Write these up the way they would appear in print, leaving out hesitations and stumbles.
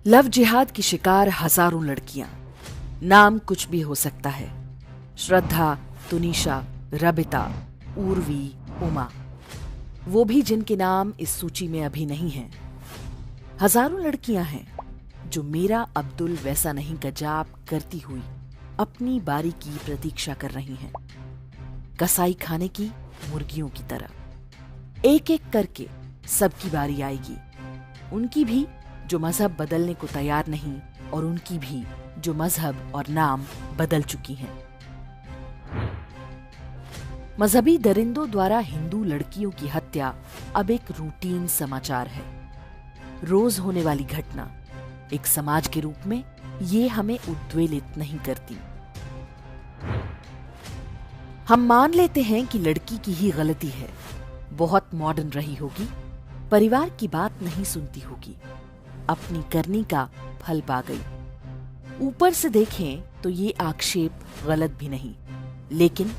Love जिहाद की शिकार हजारों लड़कियां। नाम कुछ भी हो सकता है। श्रद्धा, तुनिशा, रबिता, उर्वी, उमा, वो भी जिनके नाम इस सूची में अभी नहीं हैं। हजारों लड़कियां हैं जो मेरा अब्दुल वैसा नहीं का जाप करती हुई अपनी बारी की प्रतीक्षा कर रही हैं, कसाई खाने की मुर्गियों की तरह। एक एक करके सबकी बारी आएगी, उनकी भी जो मजहब बदलने को तैयार नहीं, और उनकी भी जो मजहब और नाम बदल चुकी हैं। मजहबी दरिंदों द्वारा हिंदू लड़कियों की हत्या अब एक रूटीन समाचार है, रोज होने वाली घटना। एक समाज के रूप में ये हमें उद्वेलित नहीं करती। हम मान लेते हैं कि लड़की की ही गलती है, बहुत मॉडर्न रही होगी, परिवार की बात नहीं सुनती होगी, अपनी करनी का फल पा गई। ऊपर से देखें तो ये आक्षेप गलत भी नहीं, लेकिन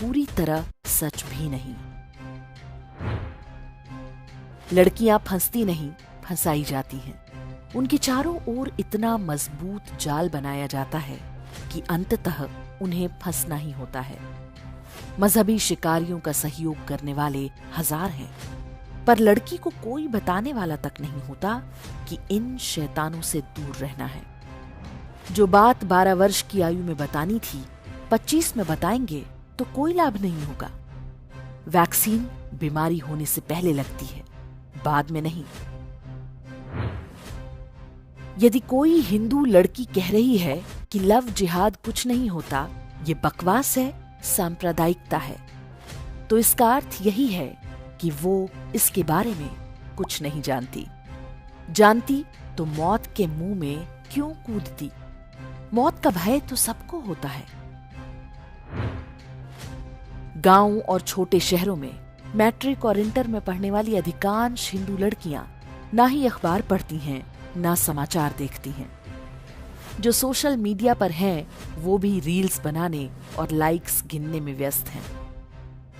पूरी तरह सच भी नहीं। लड़कियां फंसती नहीं, फंसाई जाती हैं। उनके चारों ओर इतना मजबूत जाल बनाया जाता है कि अंततः उन्हें फंसना ही होता है। मजहबी शिकारियों का सहयोग करने वाले हजार हैं, पर लड़की को कोई बताने वाला तक नहीं होता कि इन शैतानों से दूर रहना है। जो बात 12 वर्ष की आयु में बतानी थी, 25 में बताएंगे तो कोई लाभ नहीं होगा। वैक्सीन बीमारी होने से पहले लगती है, बाद में नहीं। यदि कोई हिंदू लड़की कह रही है कि लव जिहाद कुछ नहीं होता, ये बकवास है, सांप्रदायिकता है, तो इसका अर्थ यही है कि वो इसके बारे में कुछ नहीं जानती। जानती तो मौत के मुंह में क्यों कूदती? मौत का भय तो सबको होता है। गांव और छोटे शहरों में मैट्रिक और इंटर में पढ़ने वाली अधिकांश हिंदू लड़कियां ना ही अखबार पढ़ती हैं, ना समाचार देखती हैं। जो सोशल मीडिया पर हैं, वो भी रील्स बनाने और लाइक्स गिनने में व्यस्त हैं।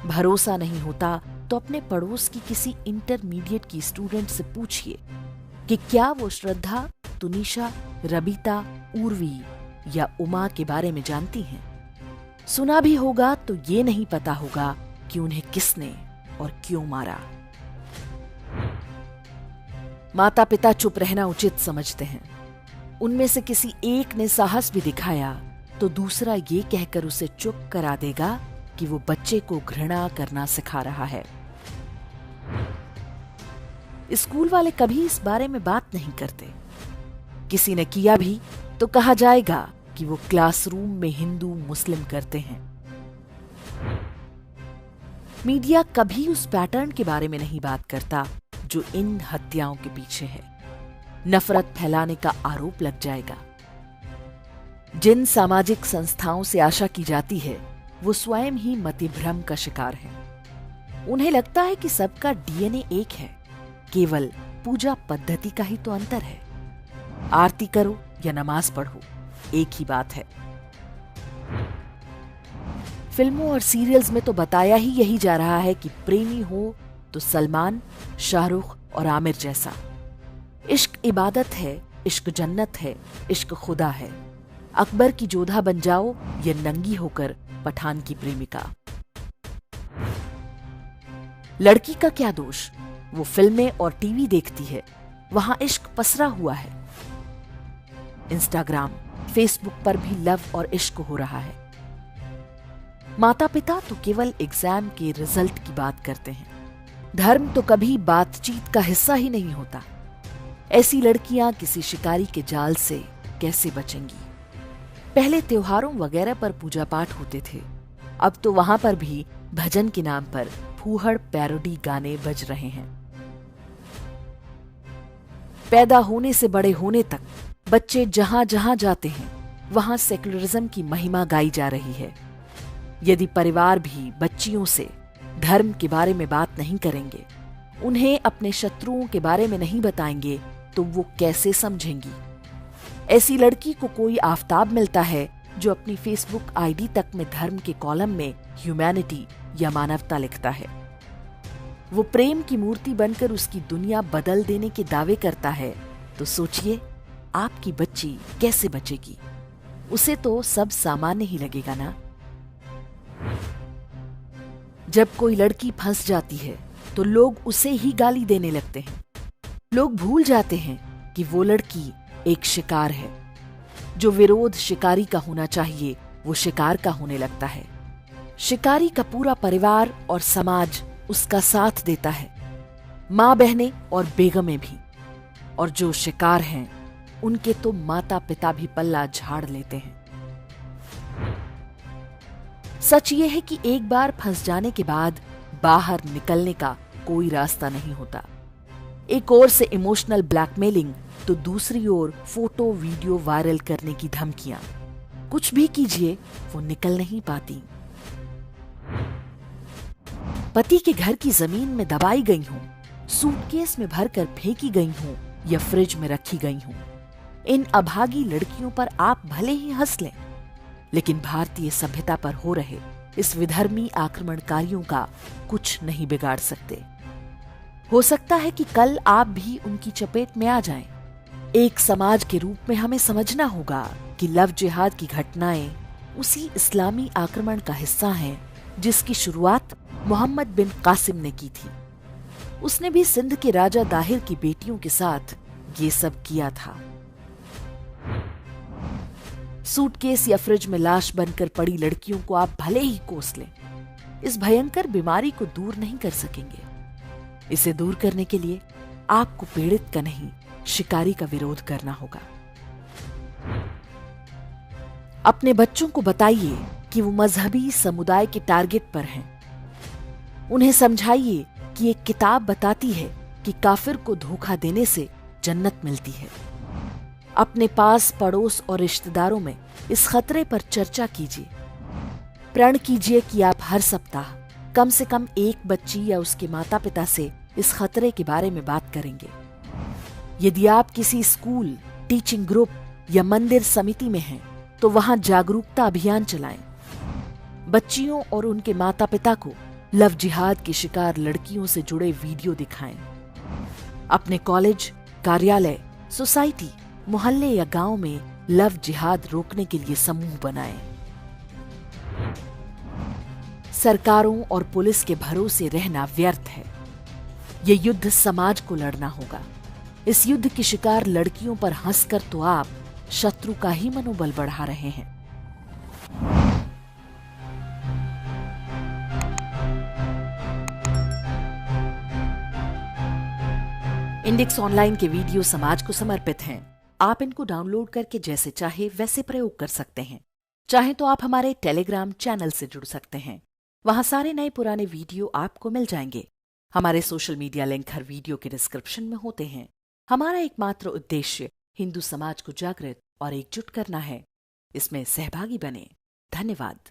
भरोसा नहीं होता तो अपने पड़ोस की किसी इंटरमीडिएट की स्टूडेंट से पूछिए कि क्या वो श्रद्धा, तुनिशा, रबिता, उर्वी या उमा के बारे में जानती हैं। सुना भी होगा तो ये नहीं पता होगा कि उन्हें किसने और क्यों मारा। माता पिता चुप रहना उचित समझते हैं। उनमें से किसी एक ने साहस भी दिखाया तो दूसरा ये कहकर उसे चुप करा देगा कि वो बच्चे को घृणा करना सिखा रहा है। स्कूल वाले कभी इस बारे में बात नहीं करते। किसी ने किया भी तो कहा जाएगा कि वो क्लासरूम में हिंदू मुस्लिम करते हैं। मीडिया कभी उस पैटर्न के बारे में नहीं बात करता जो इन हत्याओं के पीछे है। नफरत फैलाने का आरोप लग जाएगा। जिन सामाजिक संस्थाओं से आशा की जाती है, वो स्वयं ही मतिभ्रम का शिकार हैं। उन्हें लगता है कि सबका डीएनए एक है, केवल पूजा पद्धति का ही तो अंतर है। आरती करो या नमाज पढ़ो, एक ही बात है। फिल्मों और सीरियल्स में तो बताया ही यही जा रहा है कि प्रेमी हो तो सलमान, शाहरुख और आमिर जैसा। इश्क इबादत है, इश्क जन्नत है, इश्क खुदा है। अकबर की जोधा बन जाओ या नंगी होकर पठान की प्रेमिका। लड़की का क्या दोष? वो फिल्में और टीवी देखती है, वहां इश्क पसरा हुआ है। इंस्टाग्राम, फेसबुक पर भी लव और इश्क हो रहा है। माता पिता तो केवल एग्जाम के रिजल्ट की बात करते हैं। धर्म तो कभी बातचीत का हिस्सा ही नहीं होता। ऐसी लड़कियां किसी शिकारी के जाल से कैसे बचेंगी? पहले त्योहारों वगैरह पर पूजा पाठ होते थे, अब तो वहां पर भी भजन के नाम पर फूहड़ पैरोडी गाने बज रहे हैं। पैदा होने से बड़े होने तक बच्चे जहां जहां जाते हैं, वहां सेक्युलरिज्म की महिमा गाई जा रही है। यदि परिवार भी बच्चियों से धर्म के बारे में बात नहीं करेंगे, उन्हें अपने शत्रुओं के बारे में नहीं बताएंगे, तो वो कैसे समझेंगी? ऐसी लड़की को कोई आफताब मिलता है जो अपनी फेसबुक आईडी तक में धर्म के कॉलम में ह्यूमैनिटी या मानवता लिखता है। वो प्रेम की मूर्ति बनकर उसकी दुनिया बदल देने के दावे करता है, तो सोचिए आपकी बच्ची कैसे बचेगी? उसे तो सब सामान्य ही लगेगा ना। जब कोई लड़की फंस जाती है तो लोग उसे ही गाली देने लगते हैं। लोग भूल जाते हैं कि वो लड़की एक शिकार है। जो विरोध शिकारी का होना चाहिए वो शिकार का होने लगता है। शिकारी का पूरा परिवार और समाज उसका साथ देता है, माँ बहनें और बेगमें भी। और जो शिकार हैं उनके तो माता पिता भी पल्ला झाड़ लेते हैं। सच ये है कि एक बार फंस जाने के बाद बाहर निकलने का कोई रास्ता नहीं होता। एक ओर से इमोशनल ब्लैकमेलिंग तो दूसरी ओर फोटो वीडियो वायरल करने की धमकियां। कुछ भी कीजिए वो निकल नहीं पाती। पति के घर की जमीन में दबाई गई हूं, सूटकेस में भरकर फेंकी गई हूं या फ्रिज में रखी गई हूं। इन अभागी लड़कियों पर आप भले ही हंस लें, लेकिन भारतीय सभ्यता पर हो रहे इस विधर्मी आक्रमणकारियों का कुछ नहीं बिगाड़ सकते। हो सकता है कि कल आप भी उनकी चपेट में आ जाएं। एक समाज के रूप में हमें समझना होगा कि लव जिहाद की घटनाएं उसी इस्लामी आक्रमण का हिस्सा हैं जिसकी शुरुआत मोहम्मद बिन कासिम ने की थी। उसने भी सिंध के राजा दाहिर की बेटियों के साथ ये सब किया था। सूटकेस या फ्रिज में लाश बनकर पड़ी लड़कियों को आप भले ही कोस लें, इस भयंकर बीमारी को दूर नहीं कर सकेंगे। इसे दूर करने के लिए आपको पीड़ित का नहीं, शिकारी का विरोध करना होगा। अपने बच्चों को बताइए कि वो मजहबी समुदाय के टारगेट पर हैं। उन्हें समझाइए कि एक किताब बताती है कि काफिर को धोखा देने से जन्नत मिलती है। अपने पास पड़ोस और रिश्तेदारों में इस खतरे पर चर्चा कीजिए। प्रण कीजिए कि आप हर सप्ताह कम से कम एक बच्ची या उसके माता पिता से इस खतरे के बारे में बात करेंगे। यदि आप किसी स्कूल, टीचिंग ग्रुप या मंदिर समिति में हैं, तो वहां जागरूकता अभियान चलाएं। बच्चियों और उनके माता पिता को लव जिहाद की शिकार लड़कियों से जुड़े वीडियो दिखाएं। अपने कॉलेज, कार्यालय, सोसाइटी, मोहल्ले या गांव में लव जिहाद रोकने के लिए समूह बनाएं। सरकारों और पुलिस के भरोसे रहना व्यर्थ है। ये युद्ध समाज को लड़ना होगा। इस युद्ध की शिकार लड़कियों पर हंसकर तो आप शत्रु का ही मनोबल बढ़ा रहे हैं। इंडेक्स ऑनलाइन के वीडियो समाज को समर्पित हैं। आप इनको डाउनलोड करके जैसे चाहे वैसे प्रयोग कर सकते हैं। चाहे तो आप हमारे टेलीग्राम चैनल से जुड़ सकते हैं। वहां सारे नए पुराने वीडियो आपको मिल जाएंगे। हमारे सोशल मीडिया लिंक हर वीडियो के डिस्क्रिप्शन में होते हैं। हमारा एकमात्र उद्देश्य हिंदू समाज को जागृत और एकजुट करना है। इसमें सहभागी बने। धन्यवाद।